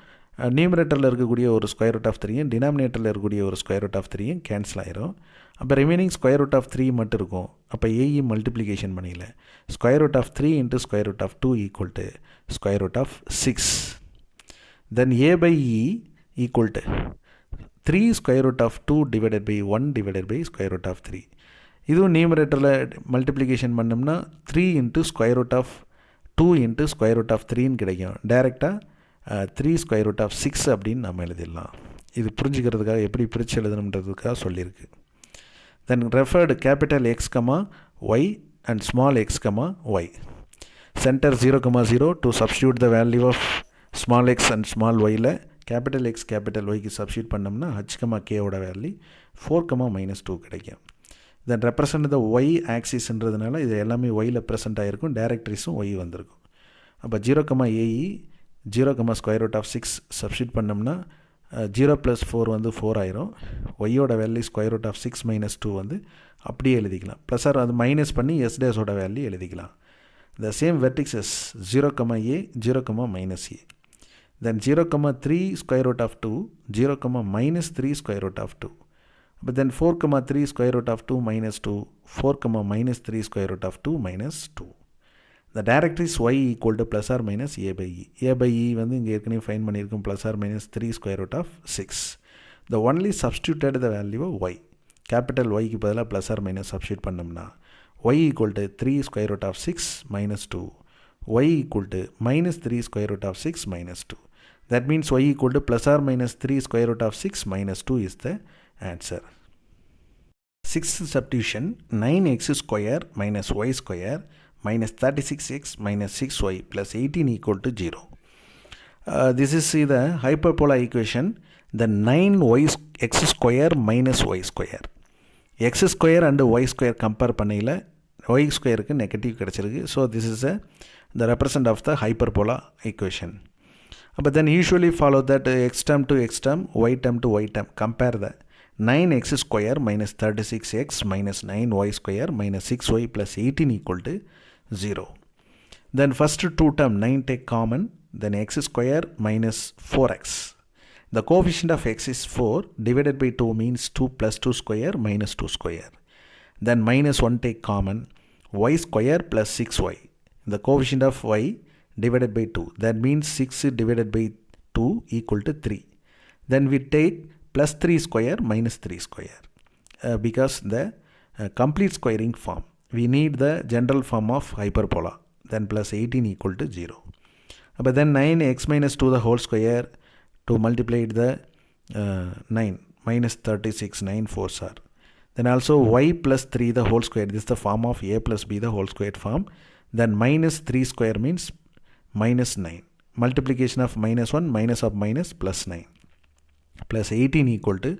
A: நியூமரேட்டரில் இருக்கக்கூடிய ஒரு ஸ்கொயர் ரூட் ஆஃப் 3யும் டினாமினேட்டரில் இருக்கக்கூடிய ஒரு ஸ்கொயர் ரூட் ஆஃப் 3யும் கேன்சல் ஆயிரும். அப்போ ரிமைனிங் ஸ்கொயர் ரூட் ஆஃப் 3 மட்டும் இருக்கும். அப்போ ஏஇ மல்டிப்ளிகேஷன் பண்ணிடல. Square root of 3 into square root of 2 equal to square root of 6. Then a by e equal to 3 square root of 2 divided by 1 divided by square root of 3. இதுவும் நியூமரேட்டரில் multiplication பண்ணோம்னா 3 into square root of 2 into square root of 3ன்னு கிடைக்கும். டைரெக்டாக 3 square root of 6 அப்படின்னு நம்ம எழுதிடலாம். இது புரிஞ்சுக்கிறதுக்காக எப்படி பிரித்து எழுதணுன்றதுக்காக சொல்லியிருக்கு. Then referred capital x comma y and small x comma y. Centre 0,0 to substitute the value of small x and small ஒயில் கேபிட்டல் எக்ஸ் கேபிட்டல் ஒய்க்கு சப்ஸ்டியூட் பண்ணோம்னா h, kவோட வேல்யூ 4,-2 கிடைக்கும். தென் ரெப்ரசன்ட் த ஒய் ஆக்சிஸ்ன்றதுனால இது எல்லாமே ஒயில் ப்ரெசென்ட் ஆகிருக்கும், டேரக்டரிஸும் Y வந்திருக்கும். அப்போ 0,AE 0, square root of 6 substitute பண்ணோம்னா 0 + 4 வந்து 4 ஆயிரும். ஒய்யோட வேல்யூ ஸ்கொயர் ரூட் ஆஃப் 6 - 2 வந்து அப்படியே எழுதிக்கலாம். ப்ளஸ் ஆர் அது மைனஸ் பண்ணி எஸ் டேஸோட வேல்யூ எழுதிக்கலாம். The same vertices 0,A 0, then 0,3 square root of 2 0, -3 square root of 2. But then 4,3 square root of 2 minus 2, 4, -3 square root of 2 minus 2. The directory is y equal to plus or minus a by e. A by e வந்து இங்கே ஏற்கனவே fine பண்ணியிருக்கும் plus or minus 3 square root of 6. The only substituted the value of y. Capital y க்கு பதிலாக plus or minus substitute பண்ணோம்னா y equal to 3 square root of 6 minus 2. Y equal to -3 square root of 6 minus 2. That means y equal to plus or minus 3 square root of 6 minus 2 is the answer. Sixth substitution, 9x square minus y square minus 36x minus 6y plus 18 equal to 0. This is the hyperbola equation. The 9x square minus y square. X square and y square compare பண்ணையில் y square க்கு negative கிடச்சிருக்கு. So this is the represent of the hyperbola equation. But then usually follow that x term to x term, y term to y term. Compare the 9x square minus 36x minus 9y square minus 6y plus 18 equal to 0. Then first two term 9 take common, then x square minus 4x. The coefficient of x is 4 divided by 2 means 2 plus 2 square minus 2 square. Then minus 1 take common, y square plus 6y. The coefficient of y divided by 2, that means 6 divided by 2 equal to 3. Then we take plus 3 square minus 3 square because the complete squaring form. We need the general form of hyperbola. Then plus 18 equal to 0. But then 9x minus 2 the whole square to multiply the 9 minus 36, 9 4s are. Then also y plus 3 the whole square. This is the form of a plus b the whole square form. Then minus 3 square means minus 9. Multiplication of minus 1 minus of minus plus 9. Plus 18 equal to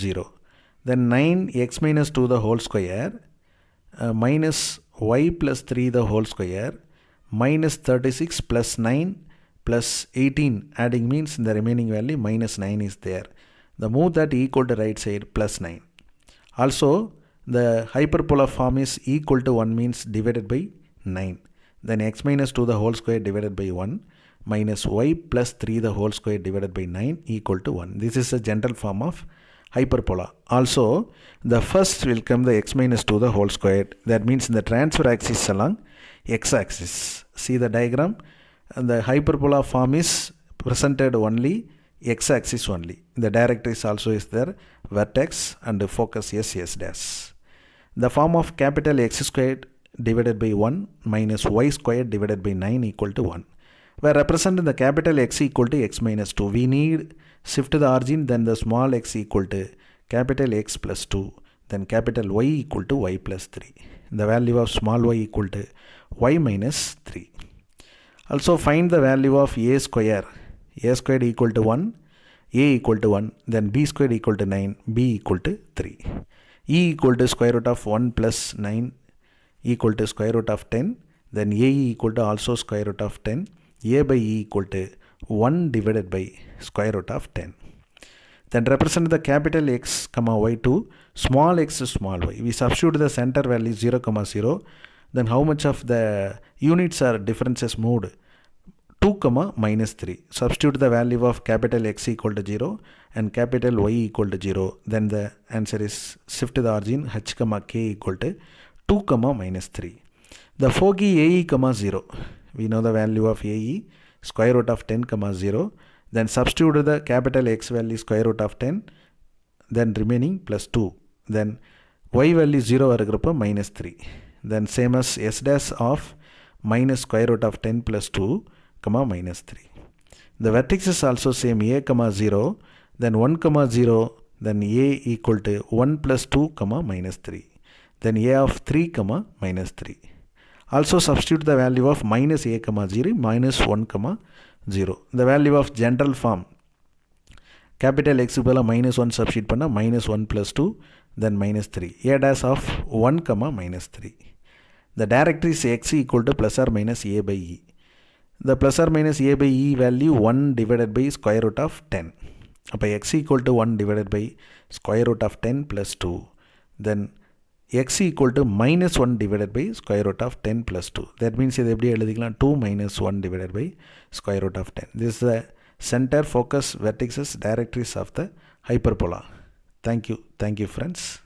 A: 0. Then 9x minus 2 the whole square minus y plus 3 the whole square minus 36 plus 9 plus 18 adding means the remaining value minus 9 is there. The move that equal to right side plus 9. Also the hyperbola form is equal to 1 means divided by 9. Then x minus 2 the whole square divided by 1. minus y plus 3 the whole square divided by 9 equal to 1. This is a general form of hyperbola. Also, the first will come the x minus 2 the whole square. That means the transfer axis along x-axis. See the diagram? And the hyperbola form is presented only x-axis only. The directrix also is there, vertex and the focus S dash. The form of capital X squared divided by 1 minus y squared divided by 9 equal to 1. Where representing the capital X equal to x minus 2. We need shift to the origin, then the small x equal to capital X plus 2, then capital Y equal to y plus 3. The value of small y equal to y minus 3. Also find the value of a squared equal to 1, a equal to 1, then b squared equal to 9, b equal to 3. E equal to square root of 1 plus 9 equal to square root of 10, then a equal to also square root of 10, a by e equal to 1 divided by square root of 10. Then represent the capital X comma y to small x small y. We substitute the center value 0 comma 0. Then how much of the units are differences moved? 2 comma minus 3. Substitute the value of capital X equal to 0 and capital Y equal to 0. Then the answer is shift to the origin h comma k equal to 2 comma minus 3. The foggy AE comma 0. We know the value of AE square root of 10 comma 0. Then substitute the capital X value square root of 10. Then remaining plus 2. Then Y value 0 are minus 3. Then same as S dash of minus square root of 10 plus 2 comma minus 3. The vertex is also same a comma 0, then 1 comma 0, then a equal to 1 plus 2 comma minus 3, then a of 3 comma minus 3. Also substitute the value of minus a comma 0 minus 1 comma 0. The value of general form capital X minus 1 substitute panna minus 1 plus 2, then minus 3, a dash of 1 comma minus 3. The directory is x equal to plus or minus a by e. The plus or minus a by e value 1 divided by square root of 10. By x equal to 1 divided by square root of 10 plus 2. Then x equal to minus 1 divided by square root of 10 plus 2. That means 2 minus 1 divided by square root of 10. This is the center, focus, vertices, directories of the hyperbola. Thank you friends.